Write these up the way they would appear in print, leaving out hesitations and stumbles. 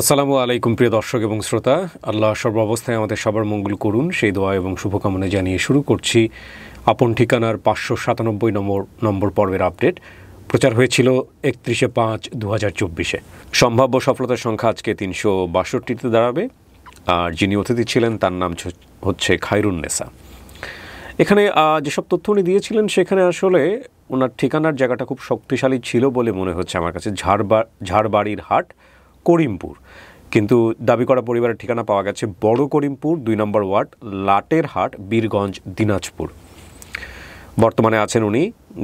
আসসালামু আলাইকুম প্রিয় দর্শক এবং শ্রোতা, আল্লাহ সর্বাবস্থায় আমাদের সবার মঙ্গল করুন সেই দোয়া এবং শুভকামনা জানিয়ে শুরু করছি আপন ঠিকানার 597 নম্বর পর্বের আপডেট। প্রচার হয়েছিল 31/5/2024। সম্ভাব্য সফলতার সংখ্যা আজকে 362তে দাঁড়াবে। আর যিনি অতিথি ছিলেন তার নাম হচ্ছে খায়রুন্নেসা। এখানে যেসব তথ্য উনি দিয়েছিলেন সেখানে আসলে ওনার ঠিকানার জায়গাটা খুব শক্তিশালী ছিল বলে মনে হচ্ছে আমার কাছে। ঝাড়বাড়ির হাট, করিমপুর, কিন্তু দাবি করা পরিবারের ঠিকানা পাওয়া গেছে বড় করিমপুর 2 নম্বর ওয়ার্ড, লাটের হাট, বীরগঞ্জ, দিনাজপুর। বর্তমানে আছেন উনি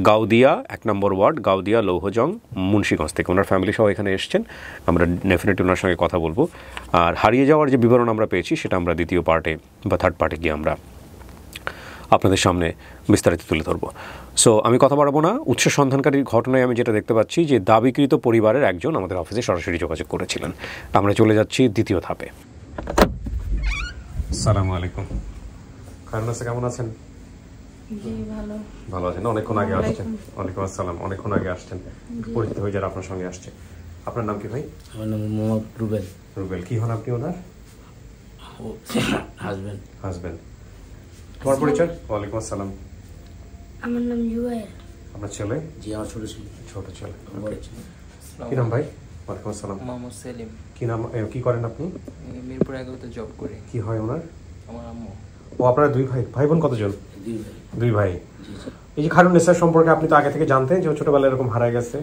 গাউদিয়া 1 নম্বর ওয়ার্ড, গাউদিয়া, লৌহজং, মুন্সিগঞ্জ থেকে। ওনার ফ্যামিলি সহ এখানে এসছেন। আমরা ডেফিনেটলি ওনার সঙ্গে কথা বলবো। আর হারিয়ে যাওয়ার যে বিবরণ আমরা পেয়েছি সেটা আমরা দ্বিতীয় পার্টে বা থার্ড পার্টে গিয়ে আমরা আপনাদের সামনে বিস্তারিত তুলে ধরবো। সো আমি কথা বাড়াবো না। উৎস সন্ধানকারীর ঘটনায় আমি যেটা দেখতে পাচ্ছি যে দাবিকৃত পরিবারের একজন আমাদের অফিসে সরাসরি যোগাযোগ করেছিলেন। আমরা চলে যাচ্ছি দ্বিতীয় ধাপে। আসসালামু আলাইকুম। খায়রুন্নেসা কেমন আছেন? জি ভালো। ভালো আছেন? অনেকক্ষণ আগে আসছেন। ওয়ালাইকুম আসসালাম। অনেকক্ষণ আগে আসছেন, পরিচিত হয়ে যারা আপনার সঙ্গে আসছে। আপনার নাম কি ভাই? আমার নাম মোহাম্মদ রুবেল। রুবেল। কি হন আপনি ওনার? হাজবেন্ড। তোমার পরিচয়? ওয়ালাইকুম আসসালাম। আমার নাম জুয়েল। আপনার ছেলে? জি আমার ছোট ছেলে। ছোট ছেলে। কি নাম ভাই? ওয়ালাইকুম আসসালাম। মোহাম্মদ সেলিম। কি নাম, কি করেন আপনি? মিরপুর 11তে জব করি। কি হয় ওনার? আমার আম্মু। ও আপনারা দুই ভাই? ভাই বোন কতজন? দুই ভাই। জি জি। এই যে খায়রুন্নেসার সম্পর্কে আপনি তো আগে থেকে জানতেন যে ও ছোটবেলায় এরকম হারায় গেছে,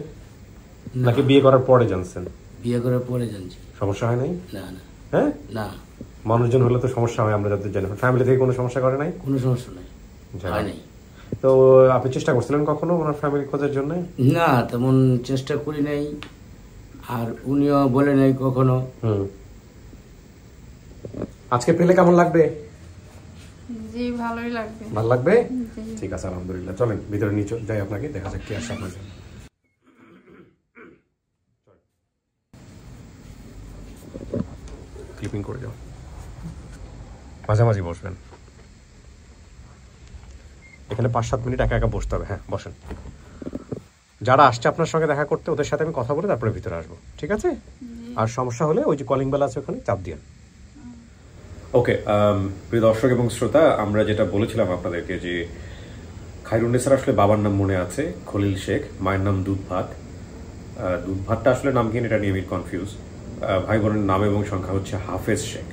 নাকি বিয়ে করার পরে জানছেন? বিয়ে করার পরে জানছি। সমস্যা হয় নাই? না না হ্যাঁ, না, মানুষজন হলে তো সমস্যা হয়, আমরা যাদের জানি। ফ্যামিলি থেকে কোনো সমস্যা করে নাই? কোনো সমস্যা নাই, হয় নাই। তো আপনি চেষ্টা করছিলেন কখনো ওনার ফ্যামিলি খোঁজার জন্য? না, তেমন চেষ্টা করি নাই, আর উনিও বলে নাই কখনো। আজকে পেলে কেমন লাগবে? জি ভালোই লাগবে। ভালো লাগবে? ঠিক আছে, আলহামদুলিল্লাহ। চলেন ভিতরে নিয়ে যাই, আপনাকে দেখা যাক কি আসে আপনার জন্য। ক্লিপিং করে যাও, মাঝামাঝি বসবেন। এখানে 5-7 মিনিট একা একা বসতে হবে। হ্যাঁ বসেন। যারা আসছে আপনার সঙ্গে দেখা করতে, ওদের সাথে আমি কথা বলে তারপরে ভিতরে আসবো, ঠিক আছে? আর সমস্যা হলে ওই যে কলিং বেল আছে ওখানে চাপ দিন। ওকে, প্রিয় দর্শক এবং শ্রোতা, আমরা যেটা বলেছিলাম আপনাদেরকে যে খায়রুন্নেসার আসলে বাবার নাম মনে আছে খলিল শেখ, মায়ের নাম দুধভাত। দুধভাতটা আসলে নাম কি এটা নিয়ে আমি কনফিউজ। ভাই বোনের নাম এবং সংখ্যা হচ্ছে হাফেজ শেখ।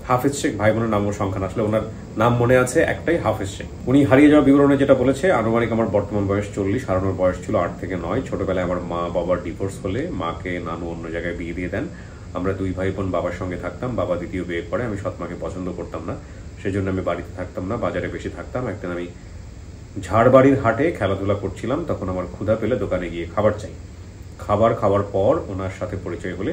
হাফেজ শেখ ভাই বোনের নাম ও সংখ্যা না, আসলে ওনার নাম মনে আছে একটাই, হাফেজ শেখ। উনি হারিয়ে যাওয়া বিবরণে যেটা বলেছে, আনুমানিক আমার বর্তমান বয়স 40, হারানোর বয়স ছিল 8 থেকে 9। ছোটবেলায় আমার মা বাবার ডিভোর্স হলে মাকে নানু অন্য জায়গায় বিয়ে দিয়ে দেন। আমরা দুই ভাই বোন বাবার সঙ্গে থাকতাম। বাবা দ্বিতীয় বিয়ে করে। আমি সৎমাকে পছন্দ করতাম না, সেজন্য আমি বাড়িতে থাকতাম না, বাজারে বেশি থাকতাম। একদিন আমি ঝাড়বাড়ির হাটে খেলাধুলা করছিলাম, তখন আমার ক্ষুধা পেলে দোকানে গিয়ে খাবার চাই। খাওয়ার পর ওনার সাথে পরিচয় হলে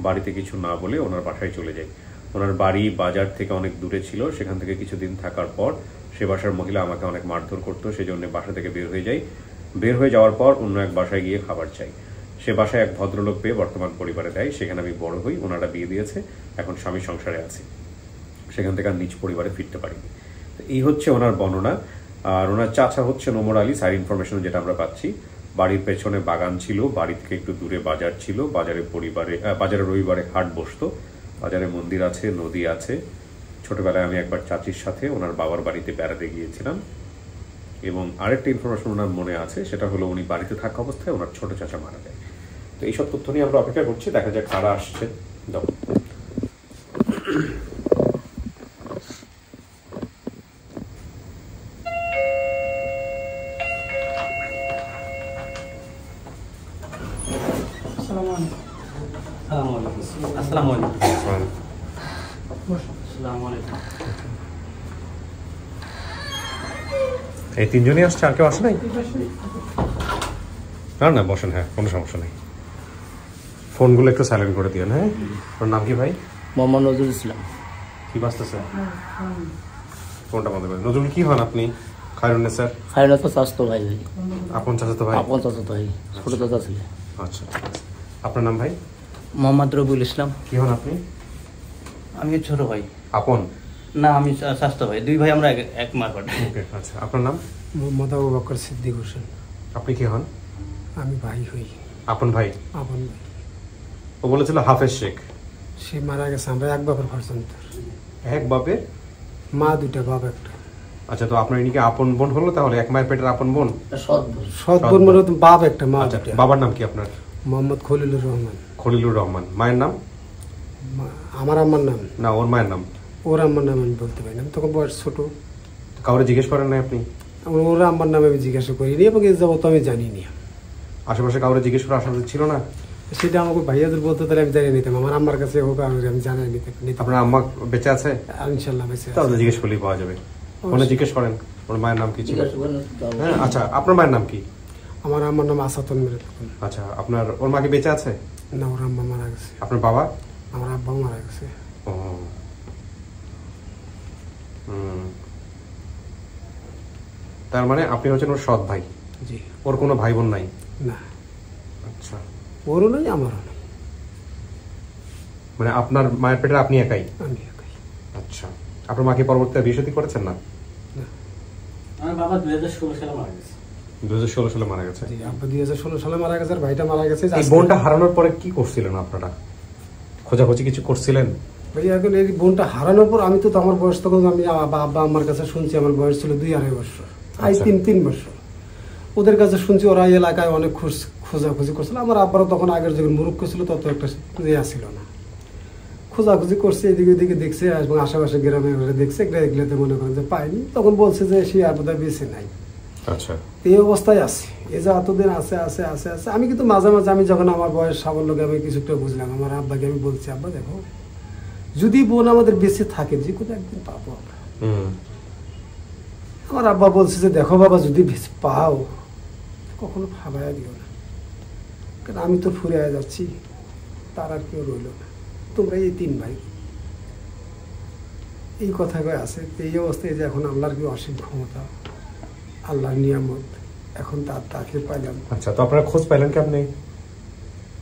বাড়িতে কিছু না বলে ওনার বাসায় চলে যাই। ওনার বাড়ি বাজার থেকে অনেক দূরে ছিল। সেখান থেকে কিছুদিন থাকার পর সে বাসার মহিলা আমাকে অনেক মারধর করতো, সেজন্য বাসা থেকে বের হয়ে যাই। বের হয়ে যাওয়ার পর অন্য এক বাসায় গিয়ে খাবার চাই। সে বাসায় এক ভদ্রলোক পেয়ে বর্তমান পরিবারে দেয়। সেখানে আমি বড় হই। ওনারা বিয়ে দিয়েছে, এখন স্বামী সংসারে আছি। সেখান থেকে আর নিজ পরিবারে ফিরতে পারিনি। তো এই হচ্ছে ওনার বর্ণনা। আর ওনার চাচা হচ্ছে নোমর আলী। সাইড ইনফরমেশন যেটা আমরা পাচ্ছি, বাড়ির পেছনে বাগান ছিল, বাড়ি থেকে একটু দূরে বাজার ছিল। বাজারে রবিবারে হাট বসতো। বাজারে মন্দির আছে, নদী আছে। ছোটবেলায় আমি একবার চাচির সাথে ওনার বাবার বাড়িতে বেড়াতে গিয়েছিলাম। এবং আরেকটা ইনফরমেশন ওনার মনে আছে, সেটা হলো উনি বাড়িতে থাকা অবস্থায় ওনার ছোট চাচা মারা যায়। তো এইসব তথ্য নিয়ে আমরা অপেক্ষা করছি, দেখা যাক কারা আসছে। দাও। এই তিনজনই আসছে, আর কেউ আসে নাই? না না বসেন। হ্যাঁ কোনো সমস্যা নেই। ফোনগুলো একটু সাইলেন্ট করে দিন। হ্যাঁ, ওর নাম কি ভাই? মোহাম্মদ নজরুল ইসলাম। কি বাঁচতেছে? ফোনটা বন্ধ করেন। নজরুল কি হন আপনি? খায়রুন্নেসার? খায়রুন্নেসা চাচাতো ভাই। আপন চাচাতো ভাই? আপন চাচাতো ভাই, ছোট চাচা ছিলেন। আচ্ছা, আপনার নাম ভাই? মোহাম্মদ রবিউল ইসলাম। কি হন আপনি? আমি ছোট ভাই। আপন না, আমি স্বাস্থ্য ভাই। দুই ভাই আমরা এক মারফত। ওকে, আচ্ছা। আপনার নাম? মোহাম্মদ আবু বকর সিদ্দিক হোসেন। আপনি কি হন? আমি ভাই হই। আপন ভাই? আপন ভাই। ও বলেছিল হাফেজ শেখ। সে মারা গেছে, আমরা এক বাপের পর্যন্ত। এক বাপের মা দুইটা, বাপ একটা। আচ্ছা, তো আপনার ইনিকে আপন বোন হলো তাহলে, এক মায়ের পেটের আপন বোন? সৎ বোন মানে তো বাপ একটা, মা আচ্ছা, দুইটা। বাবার নাম কি আপনার? মোহাম্মদ খলিলুর রহমান। খলিলুর রহমান। মায়ের নাম? আমার আম্মার নাম না, ওর মায়ের নাম। ওর আম্মার নাম আমি বলতে পারি না, তখন বয়স ছোট। কাউরে জিজ্ঞেস করেন না আপনি? ওর আম্মার নাম আমি জিজ্ঞাসা করিনি এবং এর যাবো তো আমি জানি না। আশেপাশে কাউরে জিজ্ঞেস করার আশা ছিল না? সেটা আমাকে ভাইয়াদের বলতে তাহলে আমি জানিয়ে নিতাম। আমার আম্মার কাছে হোক আমি জানাই নিতাম। আপনার আম্মা বেঁচে আছে? ইনশাল্লাহ বেঁচে আছে। তাহলে জিজ্ঞেস করলেই পাওয়া যাবে। ফোনে জিজ্ঞেস করেন ওর মায়ের নাম কি ছিল। হ্যাঁ, আচ্ছা, আপনার মায়ের নাম কি? আমার আম্মার নাম আসাতন মেরে। আচ্ছা, আপনার ওর মা কি বেঁচে আছে? না, ওর আম্মা মারা গেছে। আপনার বাবা? আমার আব্বাও মারা গেছে। ও, তার মানে আপনি হচ্ছেন ওর সৎ ভাই? জি। ওর কোনো ভাই বোন নাই? না। আচ্ছা, ওরও নাই আমারও নাই। মানে আপনার মায়ের পেটে আপনি একাই? আমি একাই। আচ্ছা, আপনার মাকে পরবর্তীতে বিয়ে শাদী করেছেন না? আমার বাবা 2016 সালে মারা গেছে। 2016 সালে মারা গেছে। জি, আব্বা 2016 সালে মারা গেছে, আর ভাইটা মারা গেছে। এই বোনটা হারানোর পরে কি করছিলেন আপনারা? খোঁজাখুঁজি কিছু করছিলেন? ভাই এখন এই বোনটা হারানোর পর আমি তো আমার বয়স তখন, আমি আব্বা আমার কাছে শুনছি আমার বয়স ছিল 2-2.5 বছর, আই 3 বছর। ওদের কাছে শুনছি ওরা এই এলাকায় অনেক খোঁজাখুঁজি করছিল। আমার আব্বারও তখন আগের যখন মুরুক্ষ ছিল তত একটা ইয়া ছিল না। খোঁজাখুঁজি করছে, এদিকে ওদিকে দেখছে এবং আশেপাশে গ্রামে দেখছে, এগুলোতে মনে করেন যে পাইনি। তখন বলছে যে সে আর বোধহয় বেঁচে নাই। আচ্ছা, এই অবস্থায় আছে। এই যে এতদিন আছে আছে আছে আছে আমি কিন্তু মাঝে মাঝে আমি যখন আমার বয়স সাবল্যকে আমি কিছুটা বুঝলাম, আমার আব্বাকে আমি বলছি, আব্বা দেখো যদি বোন আমাদের বেঁচে থাকে যে কোনো একদিন পাবো আমরা। আমার আব্বা বলছে যে দেখো বাবা যদি পাও কখনো ভাবায়া দিও না, কারণ আমি তো ফুরে যাচ্ছি, তার আর কেউ রইল না, তোমরা এই 3 ভাই। এই কথা কয়ে আছে। এই অবস্থায় যে এখন আল্লাহর কি অসীম ক্ষমতা, আল্লাহর নিয়ামত, এখন তাকে পাইলাম। আচ্ছা, তো আপনারা খোঁজ পাইলেন কেমনে?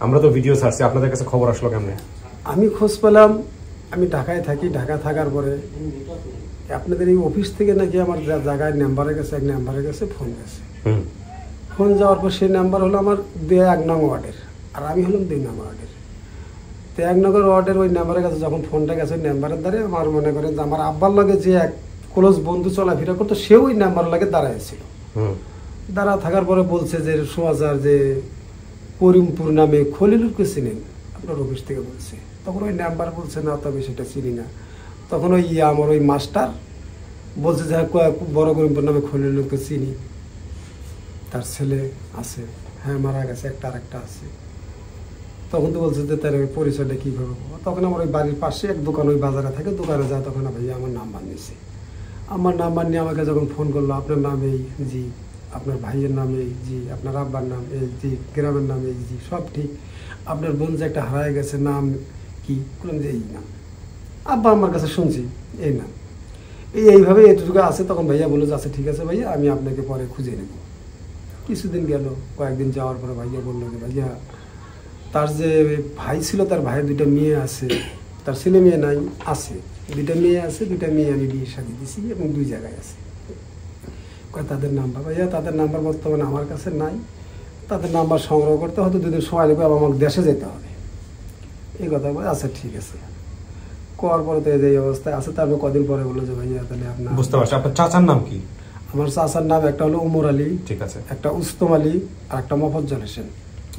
আমরা তো ভিডিও ছাড়ছি, আপনাদের কাছে খবর আসলো কেমনে? আমি খোঁজ পেলাম, আমি ঢাকায় থাকি। ঢাকা থাকার পরে আপনাদের এই অফিস থেকে নাকি আমার জায়গায় নাম্বারে গেছে, এক নাম্বারে গেছে ফোন গেছে। ফোন যাওয়ার পর সেই নাম্বার হলো আমার 1 নং ওয়ার্ডের, আর আমি হলাম 2 নং ওয়ার্ডের। তো 1 নং ওয়ার্ডের ওই নাম্বারের কাছে যখন ফোনটা গেছে, ওই নাম্বারের দ্বারা আমার মনে করেন যে আমার আব্বার লাগে যে এক ক্লোজ বন্ধু চলাফেরা করতো, সেও ওই নাম্বার লাগে দাঁড়াইছিল। দাঁড়া থাকার পরে বলছে যে সমাচার যে করিমপুর নামে খলিলুরকে চিনেন আপনার অফিস থেকে বলছে। তখন ওই নাম্বার বলছে না, তবে সেটা চিনি না। তখন ওই আমার ওই মাস্টার বলছে যে বড় করিমপুর নামে খলিলুরকে চিনি, তার ছেলে আছে। হ্যাঁ, মারা গেছে, একটা আর একটা আছে। তখন তো বলছে যে তার পরিচয়টা কীভাবে পাবো। তখন আমার ওই বাড়ির পাশে এক দোকান, ওই বাজারে থাকে, দোকানে যায়। তখন ভাইয়া আমার নাম্বার নিয়েছে। আমার নাম্বার নিয়ে আমাকে যখন ফোন করলো, আপনার নাম এই, জি। আপনার ভাইয়ের নাম এই, জি। আপনার আব্বার নাম এই, জি। গ্রামের নাম এই, জি। সব ঠিক। আপনার বোন যে একটা হারায় গেছে, নাম কি? বললাম যে এই নাম। আব্বা আমার কাছে শুনছি এই নাম, এইভাবে এটুকু আছে। তখন ভাইয়া বললো যে আচ্ছা ঠিক আছে ভাইয়া, আমি আপনাকে পরে খুঁজে নেব। কিছুদিন গেল, কয়েকদিন যাওয়ার পরে ভাইয়া বললো যে ভাইয়া তার যে ভাই ছিল, তার ভাইয়ের 2টা মেয়ে আছে, তার ছেলে মেয়ে নাই, আছে 2টা মেয়ে আছে, 2টা মেয়ে আমি বিয়ে শাদী দিছি এবং 2 জায়গায় আছে। তাদের নাম্বার ভাইয়া, তাদের নাম্বার বর্তমানে আমার কাছে নাই, তাদের নাম্বার সংগ্রহ করতে হয়তো 2 দিন সময় লাগবে, আমাকে দেশে যেতে হবে। এই কথা বলে আচ্ছা ঠিক আছে। করার পরে তো এই অবস্থায় আছে। তারপর কদিন পরে বললো যে ভাইয়া তাহলে আপনার। বুঝতে পারছি। আপনার চাচার নাম কি? আমার চাচার নাম একটা হলো উমর আলী, ঠিক আছে, একটা উস্তম আলী, আর একটা মফজ্জল হোসেন।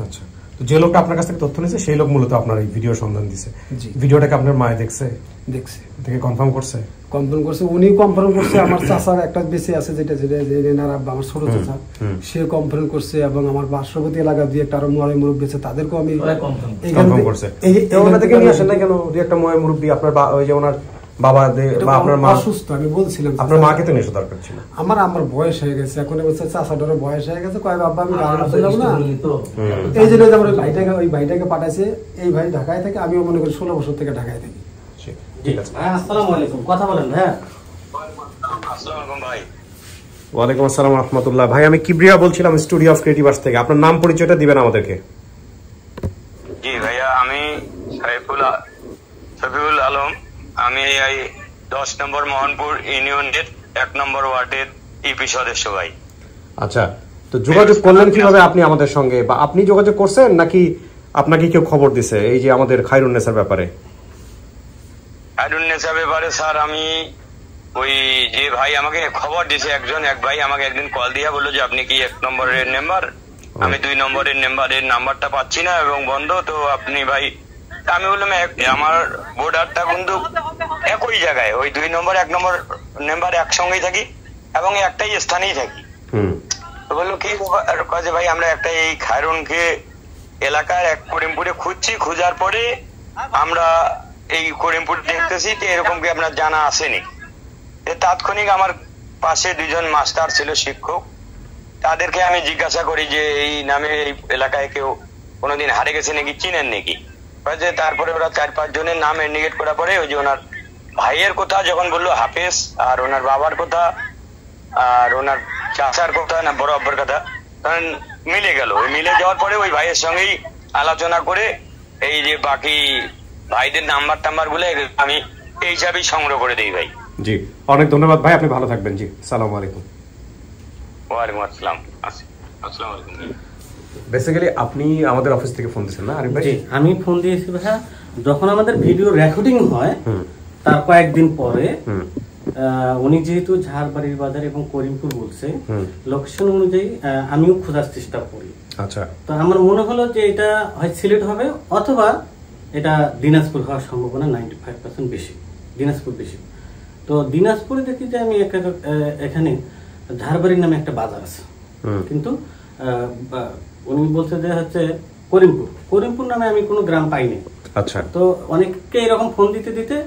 আচ্ছা, তো যে লোকটা আপনার কাছ থেকে তথ্য নিয়েছে সেই লোক মূলত আপনার এই ভিডিও সন্ধান দিছে। জি। ভিডিওটাকে আপনার মায়ে দেখছে? দেখছে। দেখে কনফার্ম করছে? কনফার্ম করছে, উনি কনফার্ম করছে। আমার চাচার একটা বেঁচে আছে, যেটা আমার ছোট চাচা, সে কনফার্ম করছে। এবং আমার পার্শ্ববর্তী এলাকা দিয়ে একটা আরো ময় মুরব্বী আছে, তাদেরকেও আমি কনফার্ম করছে। ওনাদেরকে নিয়ে আসেন না কেন? একটা ময় মুরব্বী আপনার, ওই যে ওনার বাবা বা আপনার মা অসুস্থ, আমি বলছিলাম আপনার মাকে তো নিয়ে আসা দরকার ছিল। আমার বয়স হয়ে গেছে এখন, চাচাটারও বয়স হয়ে গেছে। কয় বাবা আমি গাড়ি যাবো না, এই জন্য আমার ওই ভাইটাকে পাঠাইছে। এই ভাই ঢাকায় থাকে, আমিও মনে করি 16 বছর থেকে ঢাকায় থাকি। ঠিক আছে, আসসালামু আলাইকুম, কথা বলেন। হ্যাঁ, ওয়ালাইকুম আসসালাম রাহমাতুল্লাহ। ভাই আমি কিবরিয়া বলছিলাম, স্টুডিও অফ ক্রিয়েটিভার্স থেকে। আপনার নাম পরিচয়টা দিবেন আমাদেরকে। জি ভাইয়া, আমি শফিউল আলম। আমি এই 10 নম্বর মোহনপুর ইউনিয়নের 1 নম্বর ওয়ার্ডের ইপি সদস্য ভাই। আচ্ছা, তো যোগাযোগ করলেন কিভাবে আপনি আমাদের সঙ্গে? বা আপনি যোগাযোগ করছেন নাকি আপনাকে কেউ খবর দিছে এই যে আমাদের খায়রুন্নেসার ব্যাপারে? খায়রুন্নেসার ব্যাপারে স্যার আমি ওই যে ভাই আমাকে খবর দিছে এক ভাই আমাকে একদিন কল দিয়া বললো যে আপনি কি 1 নম্বরের মেম্বার, আমি 2 নম্বরের নাম্বারটা পাচ্ছি না এবং বন্ধ, তো আপনি ভাই, আমি বললাম আমার বোর্ডারটা কিন্তু একই জায়গায়, ওই 2 নম্বর 1 নম্বর মেম্বার একসঙ্গেই থাকি এবং একটাই স্থানেই থাকি। তো বললো কি কাজে ভাই আমরা একটা এই খায়রুনকে এলাকার এক করিমপুরে খুঁজছি, খোঁজার পরে আমরা এই করিমপুর দেখতেছি যে এরকম কি আপনার জানা আসেনি। তাৎক্ষণিক আমার পাশে 2 জন মাস্টার ছিল, শিক্ষক, তাদেরকে আমি জিজ্ঞাসা করি যে এই নামে এই এলাকায় কেউ কোনোদিন হারে গেছে নাকি, চিনেন নাকি? তারপরে ওরা 4-5 জনের নাম ইন্ডিকেট করার পরে ওই যে ওনার ভাইয়ের কথা যখন বললো হাফেজ, আর ওনার বাবার কথা, আর ওনার চাচার কথা, না বড় আব্বার কথা, তখন মিলে গেল। মিলে যাওয়ার পরে ওই ভাইয়ের সঙ্গেই আলোচনা করে এই যে বাকি ভাইদের নাম্বার গুলো আমি এই হিসাবেই সংগ্রহ করে দিই ভাই। জি, অনেক ধন্যবাদ ভাই, আপনি ভালো থাকবেন। জি, আসসালামু আলাইকুম। ওয়ালাইকুম আসসালাম। আসসালামু আলাইকুম। বেসিক্যালি আপনি আমাদের অফিস থেকে ফোন দিয়েছেন না আরিফ ভাই? জি, আমি ফোন দিয়েছি ভাইয়া যখন আমাদের ভিডিও রেকর্ডিং হয় তার কয়েকদিন পরে। উনি যেহেতু ঝাড়বাড়ির বাজার এবং করিমপুর বলছে, লোকেশন অনুযায়ী আমিও খোঁজার চেষ্টা করি। আচ্ছা, তো আমার মনে হলো যে এটা হয় সিলেট হবে অথবা এটা দিনাজপুর হওয়ার সম্ভাবনা 95% বেশি, দিনাজপুর বেশি। তো দিনাজপুরে দেখি যে আমি এখানে ঝাড়বাড়ির নামে একটা বাজার আছে, কিন্তু উনি বলছে যে হচ্ছে করিমপুর নামে আমি কোনো গ্রাম পাইনি। আচ্ছা, তো অনেককে এরকম ফোন দিতে দিতে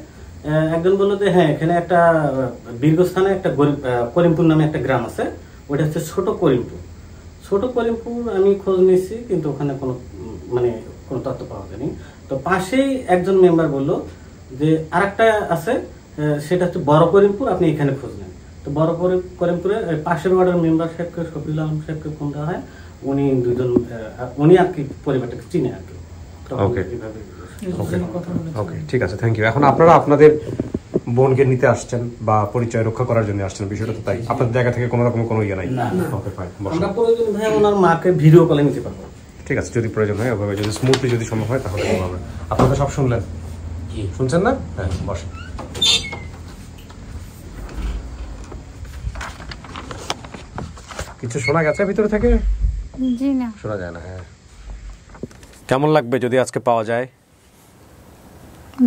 একজন বললো যে হ্যাঁ এখানে একটা দীর্ঘস্থানে একটা করিমপুর নামে একটা গ্রাম আছে, ওটা হচ্ছে ছোট করিমপুর। আমি খোঁজ নিচ্ছি কিন্তু ওখানে কোনো তথ্য পাওয়া যায়নি। তো পাশেই একজন মেম্বার বললো যে আরেকটা আছে, সেটা হচ্ছে বড় করিমপুর, আপনি এখানে খোঁজ নেন। তো বড় করিমপুরে পাশের ওয়ার্ডের মেম্বার সাহেবকে, শফিউল আলম সাহেবকে ফোন দেওয়া হয়। উনি আর কি পরিবারটাকে চিনে আর কি। ওকে, ঠিক আছে, থ্যাংক ইউ। এখন আপনারা আপনাদের বোনকে নিতে আসছেন বা পরিচয় রক্ষা করার জন্য আসছেন, বিষয়টা তো তাই? আপনাদের জায়গা থেকে কোনো রকম কোনো ইয়ে নাই? ওকে, ফাইন, আমরা প্রয়োজন ভাই ওনার মাকে ভিডিও কলে নিতে পারবো। ঠিক আছে, যদি প্রয়োজন হয় ওভাবে, যদি স্মুথলি যদি সম্ভব হয় তাহলে হবে। আপনারা সব শুনলেন, শুনছেন না? হ্যাঁ, বসেন। কিছু শোনা গেছে ভিতরে থেকে? জি না, শোনা যায় না। হ্যাঁ, কেমন লাগবে যদি আজকে পাওয়া যায়?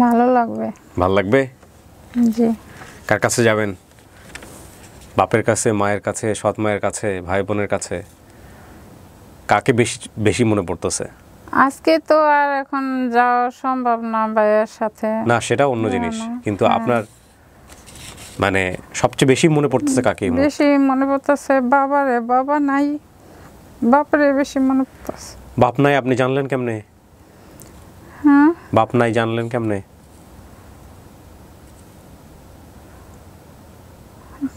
ভালো লাগবে। ভালো লাগবে? জি। কার কাছে যাবেন? বাপের কাছে, মায়ের কাছে, সৎ মায়ের কাছে, ভাই বোনের কাছে? কাকে বেশি মনে পড়তেছে? আজকে তো আর এখন যাওয়া সম্ভব না ভাইয়ের সাথে। না, সেটা অন্য জিনিস, কিন্তু আপনার মানে সবচেয়ে বেশি মনে পড়তেছে কাকে? বেশি মনে পড়তেছে বাবারে, বাবা নাই, বাপরে বেশি মনে পড়তেছে। বাপ নাই আপনি জানলেন কেমনে? হ্যাঁ, বাপ নাই জানলেন কেমনে?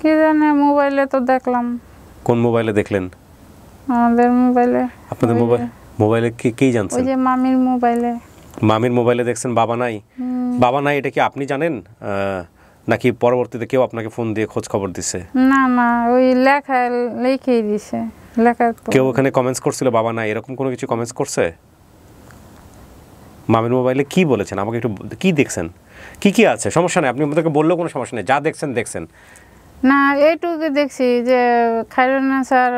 কি জানে, মোবাইলে তো দেখলাম। কোন মোবাইলে দেখলেন? আমাদের মোবাইলে। আপনাদের মোবাইলে কি জানছেন? ওই যে মামির মোবাইলে। মামির মোবাইলে দেখছেন বাবা নাই? বাবা নাই এটা কি আপনি জানেন নাকি পরবর্তীতে কেউ আপনাকে ফোন দিয়ে খোঁজ খবর দিছে? না না, ওই লিখেই দিছে। লেখার কেউ ওখানে কমেন্টস করছিল বাবা নাই, এরকম কোনো কিছু কমেন্টস করছে? মামির মোবাইলে কি বলেছেন আমাকে একটু, কি দেখছেন, কি আছে? সমস্যা নেই, আপনি আমাদেরকে বললেও কোনো সমস্যা নেই, যা দেখছেন। না, এইটুকু দেখছি যে খায়রুন্নেসার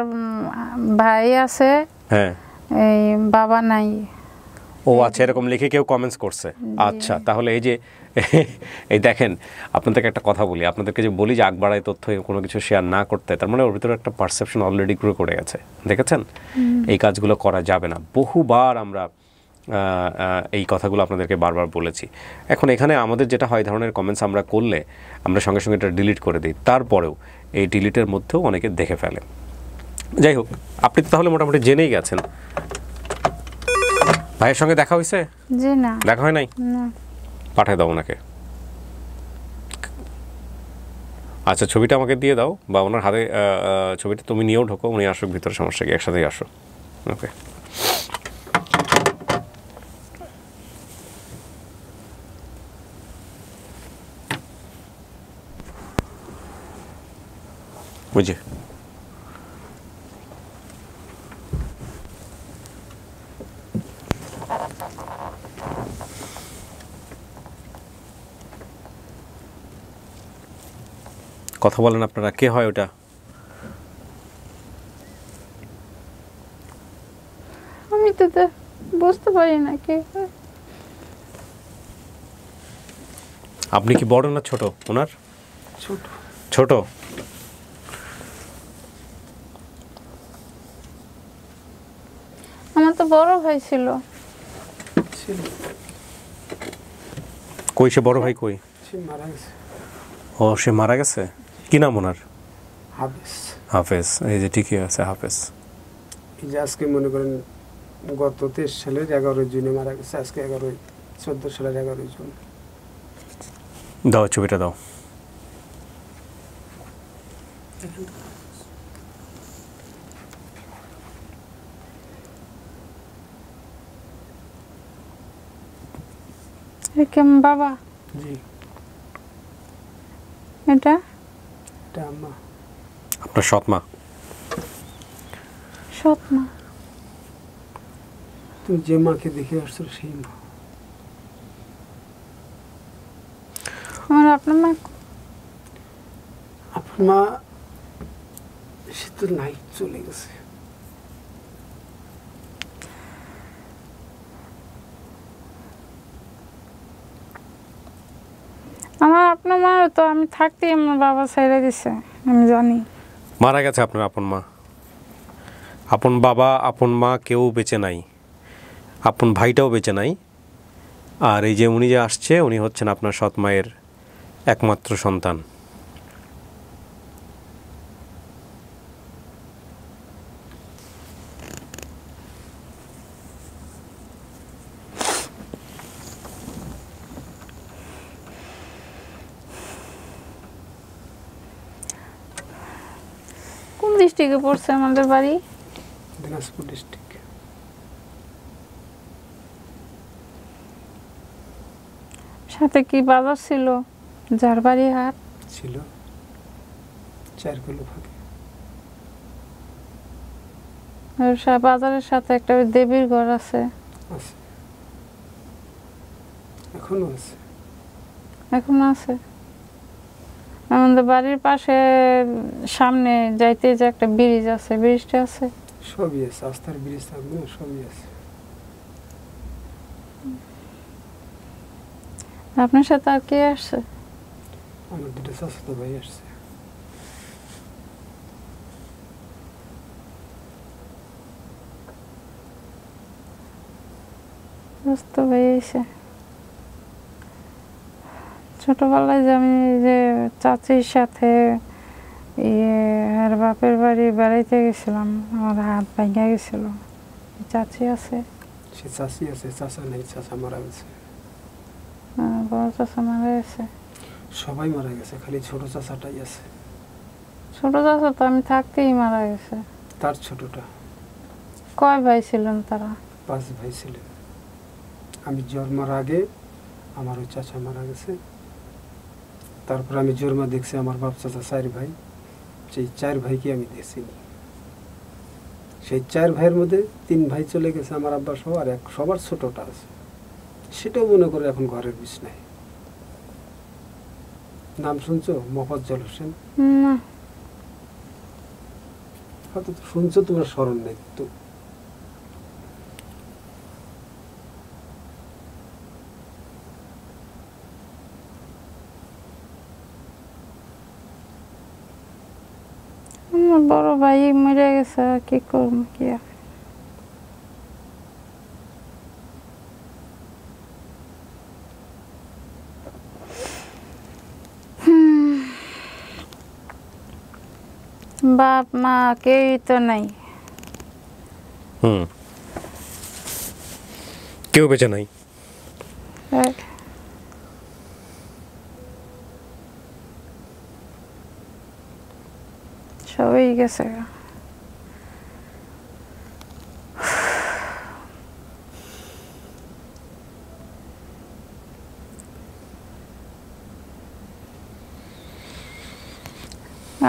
ভাই আছে, হ্যাঁ, এই বাবা নাই। ও আচ্ছা, এরকম লিখে কেউ কমেন্টস করছে। আচ্ছা, তাহলে এই যে এই দেখেন, আপনাদেরকে একটা কথা বলি, আপনাদেরকে যে বলি যে আগবাড়ায় তথ্য কোনো কিছু শেয়ার না করতে, তার মানে ওর ভিতরে একটা পারসেপশন অলরেডি গ্রো করে গেছে, দেখেছেন? এই কাজগুলো করা যাবে না। বহুবার আমরা এই কথাগুলো আপনাদেরকে বারবার বলেছি। এখন এখানে আমাদের যেটা হয়, ধরনের কমেন্টস আমরা করলে আমরা সঙ্গে সঙ্গে এটা ডিলিট করে দিই, তারপরেও এই ডিলিটের মধ্যেও অনেকে দেখে ফেলে। যাই হোক, আপনি তো তাহলে মোটামুটি জেনেই গেছেন। ভাইয়ের সঙ্গে দেখা হয়েছে? জি না, দেখা হয় নাই? না। পাঠিয়ে দাও ওনাকে। আচ্ছা, ছবিটা আমাকে দিয়ে দাও, বা ওনার হাতে ছবিটা তুমি নিয়েও ঢোকো, উনি আসুক ভিতরে, সমস্যা কি, একসাথেই আসো। ওকে, বুঝে কথা বলেন আপনারা, কে হয় ওটা? আমি তো বুঝতে পারি না কে হয়। আপনি কি বড় না ছোট ওনার? ছোট। ছোট। আমার তো বড় ভাই ছিল। ছিল। কই সে বড় ভাই কই? সে মারা গেছে। ও সে মারা গেছে। কি নাম ওনার? হাফেজ। হাফেজ, এই যে ঠিকই আছে হাফেজ। এই যে আজকে মনে করেন গত 23 সালের 11 জুনে মারা গেছে, আজকে 14 সালের 11 জুন। দাও ছবিটা দাও। কেমন বাবা? জি। এটা আম্মা। আপনার সৎ মা? সৎ মা। তুমি যে মাকে দেখে আসছো সেই মা। আমার আপনার মা? আপনার মা সে তো নাই, চলে গেছে। আমার আপনার মা তো আমি থাকতেই আমার বাবা ছেড়ে দিছে, আমি জানি। মারা গেছে আপনার আপন মা? আপন বাবা আপন মা কেউ বেঁচে নাই, আপন ভাইটাও বেঁচে নাই। আর এই যে উনি যে আসছে উনি হচ্ছেন আপনার সৎ মায়ের একমাত্র সন্তান। কোন ডিস্ট্রিক্টে পড়ছে আমাদের বাড়ি? দিনাজপুর ডিস্ট্রিক্ট। সাথে কি বাজার ছিল? যার বাড়ি হাট ছিল 4 কিলো ফাঁকে। আর বাজারের সাথে একটা ওই দেবীর ঘর আছে। আছে, এখনো আছে। এখনো আছে। আমাদের বাড়ির পাশে সামনে যাইতে যে একটা ব্রিজ আছে, ব্রিজটা আছে। সবই আছে, আস্থার ব্রিজ থাকবে না, সবই আছে। আপনার সাথে আর কে আসছে? আমার 2 চাচাতো ভাই আসছে। বুঝতে পেরেছি। ছোটবেলায় যে আমি যে চাচির সাথে আর বাপের বাড়ি বেড়াইতে গেছিলাম, আমার হাত ভাঙা গেছিল। চাচি আছে? সে চাচি আছে, চাচা নেই, চাচা মারা গেছে। বড় চাচা মারা গেছে। সবাই মারা গেছে, খালি ছোট চাচাটাই আছে। ছোট চাচা তো আমি থাকতেই মারা গেছে। তার ছোটটা। কয় ভাই ছিলেন তারা? 5 ভাই ছিলেন। আমি জন্মার আগে আমার ওই চাচা মারা গেছে। তারপর আমি জন্মা দেখছি আমার বাপ চাচা 4 ভাই। সেই 4 ভাইকে আমি দেখছিনি। সেই 4 ভাইয়ের মধ্যে 3 ভাই চলে গেছে আমার আব্বা সহ, আর সবার ছোটটা আছে, সেটাও মনে করে এখন ঘরের বিছনায়। নাম শুনছো? মোফাজ্জল হোসেন। না। হয়তো শুনছো, তোমার স্মরণ নেই তো। আমার বড় ভাই মরে গেছে, আর কি করবো কি আর। বাপ মা কেউই তো নাই। কেউ বেঁচে নাই। সবাই গেছে।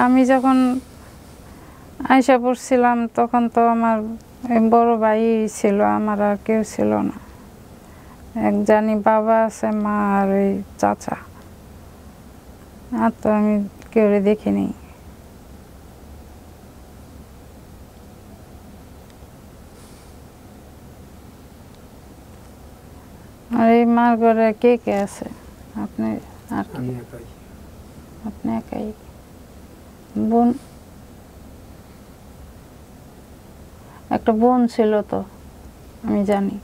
আমি যখন আইসা পড়ছিলাম তখন তো আমার বড় ভাই ছিল, আমার আর কেউ ছিল না। এক জানি বাবা আছে, মা আর ওই চাচা। আর তো আমি কেউ দেখিনি। আর এই মার ঘরে কে কে আছে? আপনি আর আমি একাই। আপনি একাই? বোন, একটা বোন ছিল তো আমি জানি,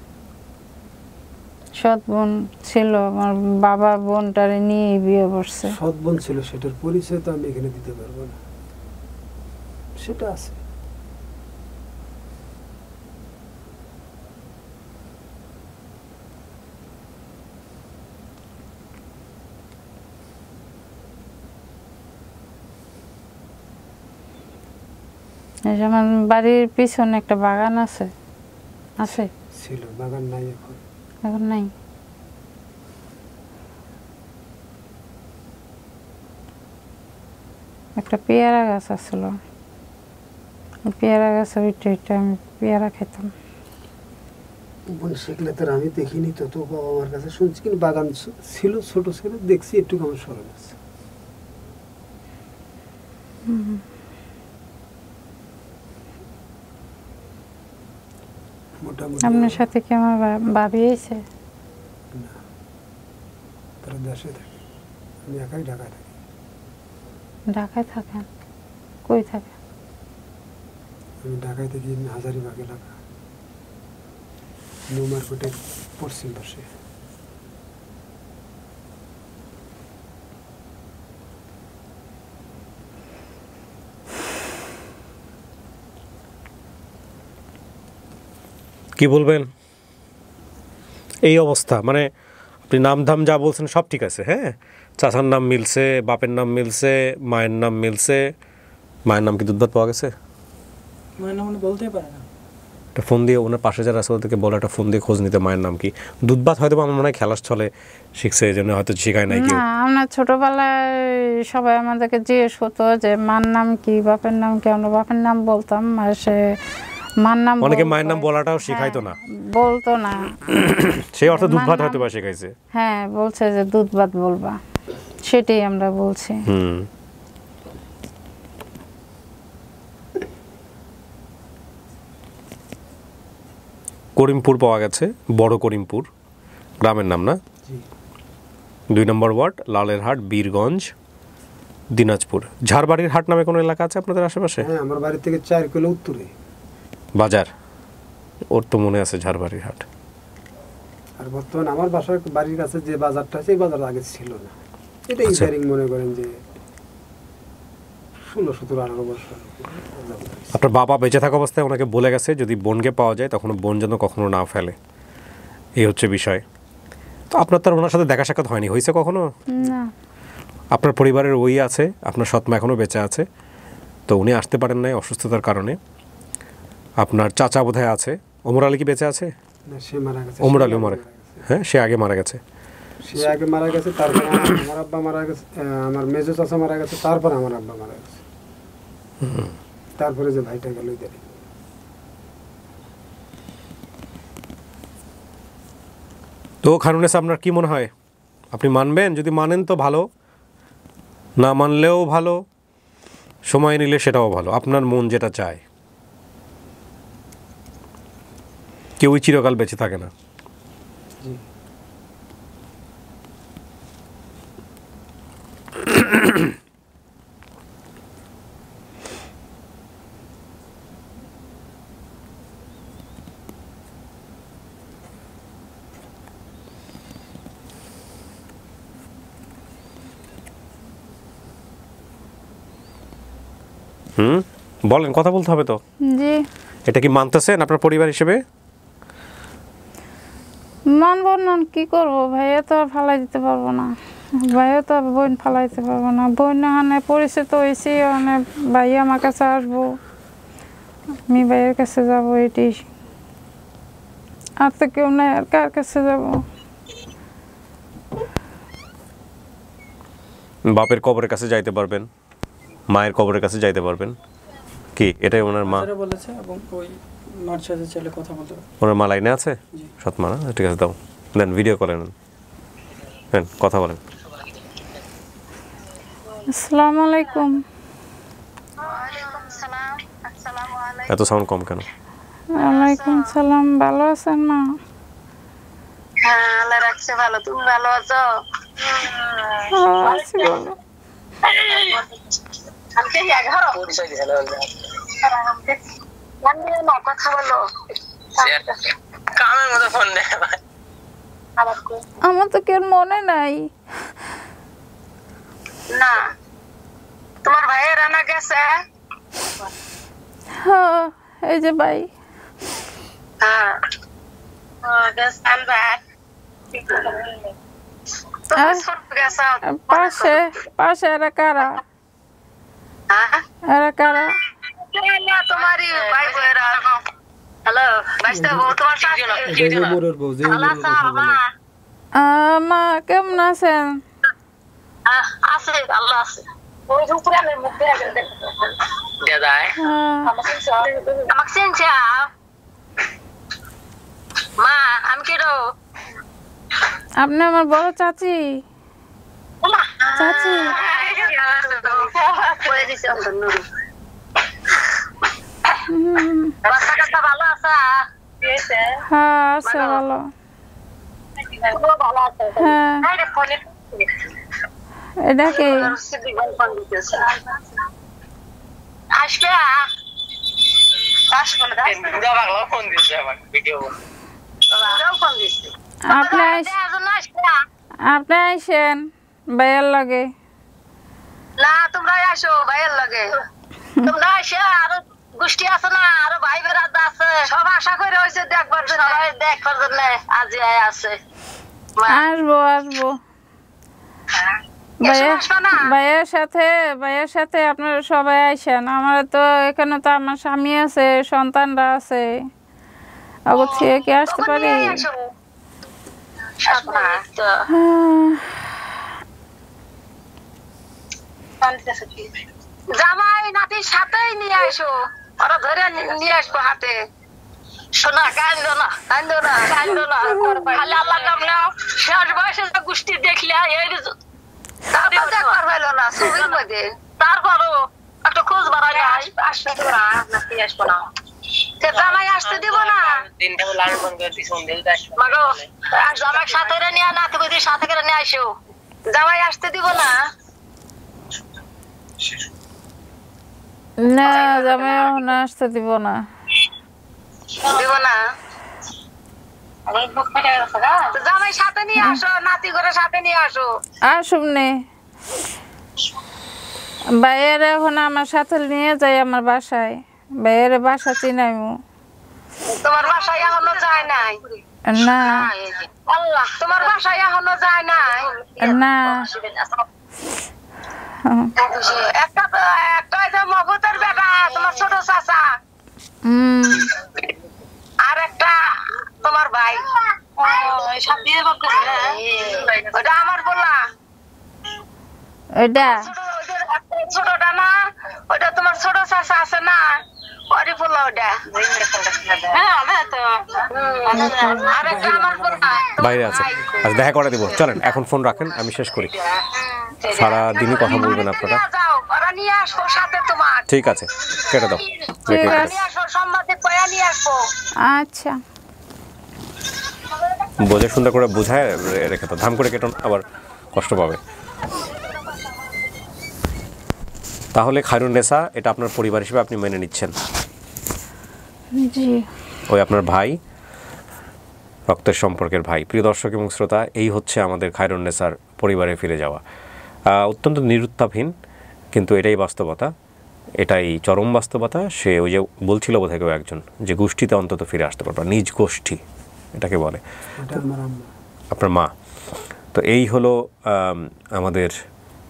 সৎ বোন ছিল। আমার বাবা বোনটারে নিয়ে বিয়ে করছে। সৎ বোন ছিল, সেটার পরিচয় তো আমি এখানে দিতে পারবো না, সেটা আছে। এই যে আমার বাড়ির পিছনে একটা বাগান আছে, আছে ছিল, বাগান নাই এখন। এখন নাই। একটা পেয়ারা গাছ আছিল, পেয়ারা গাছে উঠে উঠে আমি পেয়ারা খেতাম। বোন সেগুলো তো আর আমি দেখিনি, তো তো বাবা মার কাছে শুনছি, কিন্তু বাগান ছিল, ছোট ছিল, দেখছি, একটু আমার স্মরণ আছে। মোটামুটি আপনার সাথে কি আমার ভাবি হয়েছে? না, তারা দেশে থাকে, আমি একাই ঢাকায় থাকি। ঢাকায় থাকেন? কই থাকেন? আমি ঢাকায় থাকি হাজারিবাগ এলাকা, নিউ মার্কেটের পশ্চিম পাশে। কি বলবেন এই অবস্থা? মানে আপনি নাম ধাম যা বলছেন সব ঠিক আছে, হ্যাঁ, চাচার নাম মিলছে, বাপের নাম মিলছে, মায়ের নাম মিলছে। মায়ের নাম কি দুধভাত পাওয়া গেছে? মায়ের নাম উনি বলতেই পারে না। একটা ফোন দিয়ে ওনার পাশে যারা আছে ওদেরকে বলে একটা ফোন দিয়ে খোঁজ নিতে মায়ের নাম কি। দুধভাত হয়তো আমার মনে হয় খেলার ছলে শিখছে, এই জন্য হয়তো শেখায় নাই কেউ। না, আমরা ছোটবেলায় সবাই আমাদেরকে জিজ্ঞেস করতো যে মার নাম কি, বাপের নাম কি। আমরা বাপের নাম বলতাম, আর সে মার নাম অনেকে মায়ের নাম বলাটাও শেখাইতো না, বলতো না। সেই অর্থ দুধভাত হয়তো বা শেখাইছে। হ্যাঁ, বলছে যে দুধ ভাত বলবা, সেটাই আমরা বলছি। করিমপুর পাওয়া গেছে, বড় করিমপুর গ্রামের নাম না? 2 নম্বর ওয়ার্ড, লালেরহাট, বীরগঞ্জ, দিনাজপুর। ঝাড়বাড়ির হাট নামে কোনো এলাকা আছে আপনাদের আশেপাশে? হ্যাঁ, আমার বাড়ি থেকে 4 কিলো উত্তরে বাজার, ওর তো মনে আছে ঝাড়বাড়ির হাট। আর বর্তমান আমার বাসার বাড়ির কাছে যে বাজারটা আছে, এই বাজার আগে ছিল না। এটা ইদারিং মনে করেন যে 16-17-18 বছর। আপনার বাবা বেঁচে থাকা অবস্থায় ওনাকে বলে গেছে যদি বোনকে পাওয়া যায় তখন বোন যেন কখনো না ফেলে, এই হচ্ছে বিষয়। তো আপনার তার ওনার সাথে দেখা সাক্ষাৎ হয়নি? হয়েছে কখনো? না। আপনার পরিবারের ওই আছে, আপনার সৎমা এখনও বেঁচে আছে, তো উনি আসতে পারেন নাই অসুস্থতার কারণে। আপনার চাচা বোধহয় আছে, ওমর আলী কি বেঁচে আছে? না, সে মারা গেছে। ওমর আলী মারা গেছে, হ্যাঁ, সে আগে মারা গেছে। সে আগে মারা গেছে, তারপর আমার আব্বা মারা গেছে, আমার মেজো চাচা মারা গেছে, তারপর আমার আব্বা মারা গেছে, তারপরে যে ভাইটা গেল ইদারিং। তো খানুনেস, আপনার কি মনে হয়, আপনি মানবেন? যদি মানেন তো ভালো, না মানলেও ভালো, সময় নিলে সেটাও ভালো, আপনার মন যেটা চায়। কেউই চিরকাল বেঁচে থাকে না। বলেন, কথা বলতে হবে তো। জি। এটা কি মানতেছেন আপনার পরিবার হিসেবে? মানবো না, কি করবো? ভাইয়া তো আর ফালাই দিতে পারবো না, ভাইয়া তো বোন ফালাই দিতে পারবো না। বোন এখানে পরিচিত হয়েছি, মানে ভাইয়া আমার কাছে আসবো, আমি ভাইয়ের কাছে যাবো, এটি। আর তো কেউ নাই, আর কার কাছে যাবো? বাপের কবরের কাছে যাইতে পারবেন, মায়ের কবরের কাছে যাইতে পারবেন, কি এটাই ওনার মা বলেছে। এবং ওই মার সাথে চলে কথা বলতে, ওনার মা লাইনে আছে, সৎমা না? ঠিক আছে, দাও, দেন ভিডিও করে নেন, কথা বলেন। আসসালামু আলাইকুম। এত সাউন্ড কম কেন? ওয়ালাইকুম সালাম। ভালো আছেন মা? হ্যাঁ, আল্লাহ রাখছে ভালো। তুমি ভালো আছো? আছি ভালো। কথা বলো। কামের মধ্যে ফোন দেয় আমার তো কেন মনে নাই। না, তোমার ভাইয়ের রান্না গেছে? হ্যাঁ, এই যে ভাই। হ্যাঁ, পাশে পাশে এরা কারা? এরা কারা? তোমারই ভাই বোনেরা। হ্যালো, বাইস্তা বউ, তোমার মা কেমন আছেন? আছে, আল্লাহ আছে। ওই উপরে মুখ দিয়ে দাদাই আমাকে চিনছে? মা, আমি কে রো? আপনি আমার বড় চাচি। চাচি রাস্তাঘাটটা ভালো আছে? হ্যাঁ, আছে ভালো। ভালো আছে। হ্যাঁ, এটা কি? আসবে আপনি আইসেন ভাইয়ের লাগে। না, তোমরাই আসো ভাইয়ের লাগে। তোমরা আসে, আরো গোষ্ঠী আছে না, আরো ভাই বেড়াদা আছে, সব আশা করে হয়েছে দেখবার জন্য, দেখবার জন্য আজ আছে। আসবো আসবো। ভাইয়ের সাথে আপনারা সবাই আইসেন। আমার তো এখানে তো আমার স্বামী আছে, সন্তানরা আছে, অবশ্যই কি আসতে পারি? জামাই নাতির সাথেই নিয়ে আসো, ওরা ধরে নিয়ে আসবো হাতে। শোনা, কান্দো না, কান্দো না, কান্দো না, খালি আল্লাহ নাম নাও। শেষ বয়সে গোষ্ঠী দেখলে তারপরও একটা খোঁজ বাড়াই আসবে তোরা, নাকি আসবো না? জামাই আসতে দিব না? জামাই সাথে নিয়ে নাতি বুঝি সাথে করে নিয়ে আসো। জামাই আসতে দিব না? না, জামাই আসতে দিব না। দিব না? জামাই সাথে নিয়ে আসো, নাতি করে সাথে নিয়ে আসো। আসুন নে ভাইয়ের, এখন আমার সাথে নিয়ে যাই আমার বাসায়। ভাইয়ের বাসা চিনাইমু। তোমার বাসায় এখনো যায় নাই? না। আল্লাহ, তোমার বাসায় এখনো যায় নাই? না। একটা মগতের বেটা, তোমার ছোট চাচা, আর একটা তোমার ভাই। ওটা আমার বললা? ওইটা ছোটটা না, ওটা তোমার ছোট চাচা আছে না, ওরই বললা ওটা। আরেকটা আমার বললা বাইরে আছে। আচ্ছা, দেখা করে দিব। চলেন এখন ফোন রাখেন, আমি শেষ করি। সারা দিনই কথা বলবেন আপনারা। ঠিক আছে, কেটে দাও। আচ্ছা, বোঝে সুন্দর করে বুঝায় রেখে দাও, ধাম করে কেটো না, আবার কষ্ট পাবে। তাহলে খায়রুন্নেসা, এটা আপনার পরিবার হিসেবে আপনি মেনে নিচ্ছেন? জি। ওই আপনার ভাই, রক্তের সম্পর্কের ভাই। প্রিয় দর্শক এবং শ্রোতা, এই হচ্ছে আমাদের খায়রুন্নেসার পরিবারে ফিরে যাওয়া। অত্যন্ত নিরুত্তাপহীন, কিন্তু এটাই বাস্তবতা, এটাই চরম বাস্তবতা। সে ওই যে বলছিল বোধহয় কেউ একজন, যে গোষ্ঠীতে অন্তত ফিরে আসতে পারবে, নিজ গোষ্ঠী এটাকে বলে, আপনার মা। তো এই হলো আমাদের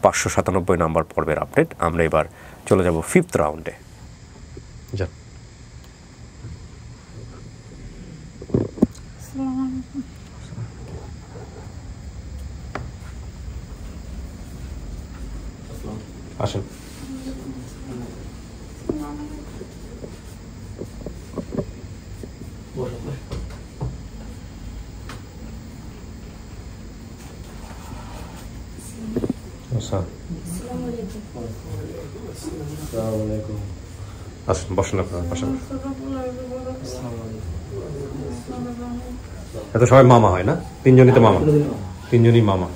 597 নাম্বার পর্বের আপডেট। আমরা এবার চলে যাব 5th রাউন্ডে। যা আসেন। আসসালাম। আসুন, বসেন আপনার পাশে। এত সবাই মামা হয় না? তিনজনই তো মামা, তিনজনই মামা।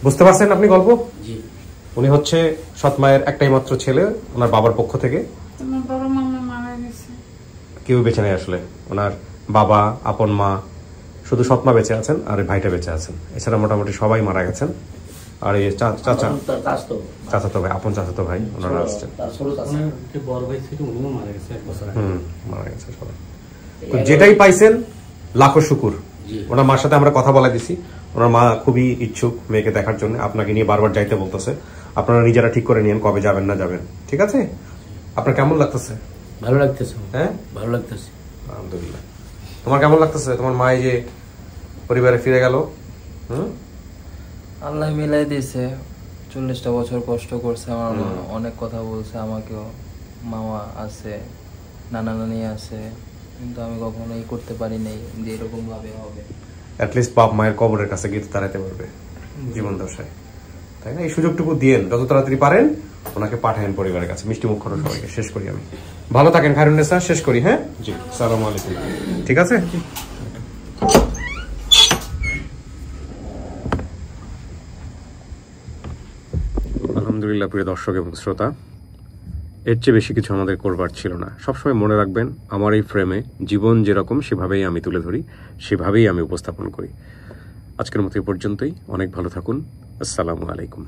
বুঝতে পারছেন আপনি গল্প? উনি হচ্ছে সৎ মায়ের একটাই মাত্র ছেলে, ওনার বাবার পক্ষ থেকে। কেউ বেঁচে নেই আসলে, ওনার বাবা, আপন মা, শুধু সৎ মা বেঁচে আছেন আর ভাইটা বেঁচে আছেন। এছাড়া মোটামুটি সবাই মারা গেছেন। আর এই চাচাতো ভাই, আপন চাচাতো ভাই ওনারা আসছেন। মারা গেছে সবাই। যেটাই পাইছেন লাখো শুকুর। ওনার মার সাথে আমরা কথা বলা দিছি, ওনার মা খুবই ইচ্ছুক মেয়েকে দেখার জন্য, আপনাকে নিয়ে বারবার যাইতে বলতেছে। আপনারা নিজেরা ঠিক করে নিয়েন কবে যাবেন না যাবেন, ঠিক আছে? আপনার কেমন লাগতেছে? ভালো লাগতেছে। হ্যাঁ, ভালো লাগতেছে, আলহামদুলিল্লাহ। তোমার কেমন লাগতেছে? তোমার মা এই যে পরিবারে ফিরে গেল। আল্লাহ মিলাই দিয়েছে। 40টা বছর কষ্ট করছে আমার মা, অনেক কথা বলছে আমাকেও। মামা আছে, নানা নানি আছে, কিন্তু আমি কখনোই করতে পারি নাই যে এরকম ভাবে হবে। অ্যাটলিস্ট বাপ মায়ের কবরের কাছে গিয়ে দাঁড়াতে পারবে জীবন দশায়, তাই না? এই সুযোগটুকু দিয়েন, যত তাড়াতাড়ি পারেন ওনাকে পাঠায়েন পরিবারের কাছে। মিষ্টি মুখ করো সবাইকে। শেষ করি আমি। ভালো থাকেন খায়রুন্নেসা, শেষ করি। হ্যাঁ জি, সালাম আলাইকুম। ঠিক আছে। আলহামদুলিল্লাহ। প্রিয় দর্শক এবং শ্রোতা, এর চেয়ে বেশি কিছু আমাদের করবার ছিল না। সবসময় মনে রাখবেন, আমার এই ফ্রেমে জীবন যেরকম সেভাবেই আমি তুলে ধরি, সেভাবেই আমি উপস্থাপন করি। আজকের মতো এই পর্যন্তই। অনেক ভালো থাকুন। আসসালামু আলাইকুম।